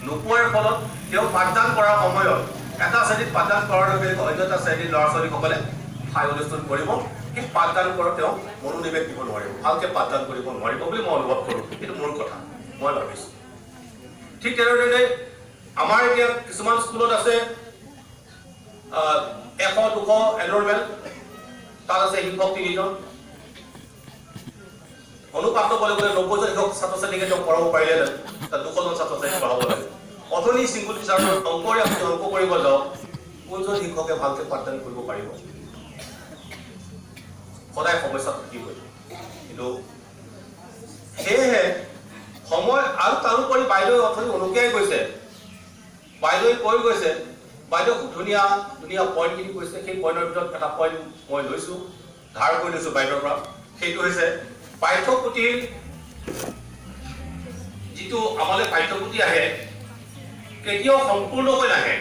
নোপোৱাৰ ফলত তেওঁ পাঠদান কৰাৰ সময়ত এটা শ্ৰেণীত পাঠদান কৰাৰ লগে লগে অন্য এটা শ্ৰেণীৰ ল'ৰা ছোৱালীসকলে ঠাই অনুষ্ঠিত কৰিব, সেই পাঠদান কৰাত তেওঁ মনোনিৱেশ দিব নোৱাৰিব, ভালকৈ পাঠদান কৰিব নোৱাৰিব বুলি মই অনুভৱ কৰোঁ। এইটো মোৰ কথা, মই ভাবিছোঁ। ঠিক তেনেদৰে আমাৰ এতিয়া কিছুমান স্কুলত আছে 100-200 এনৰলমেণ্ট, তাত আছে শিক্ষক 3জন। অনুপাত ক'বলৈ গ'লে 90জন শিক্ষক ছাত্ৰ ছাত্ৰীকে তেওঁ পঢ়াব পাৰিলেহেঁতেন, তাত 200জন ছাত্ৰ ছাত্ৰী পঢ়াব লাগে। অথনি চিংগুল টিচাৰৰ অংকৰে আপুনি অংক কৰিব যাওক, কোনজন শিক্ষকে ভালকৈ পাঠদান কৰিব পাৰিব? সদায় সমস্যা থাকিবই। কিন্তু সেয়েহে সময় আৰু তাৰোপৰি বাইদেউ অথনি অনুকিয়াই গৈছে, বাইদেৱে কৈ গৈছে, বাইদেউ ধুনীয়া ধুনীয়া পইণ্টখিনি কৈছে। সেই পইণ্টৰ ভিতৰত এটা পইণ্ট মই লৈছোঁ, ধাৰ কৰি লৈছোঁ বাইদেউৰ পৰা। সেইটো হৈছে পাঠ্যপুথিৰ যিটো আমালৈ পাঠ্যপুথি আহে কেতিয়াও সম্পূৰ্ণকৈ নাহে।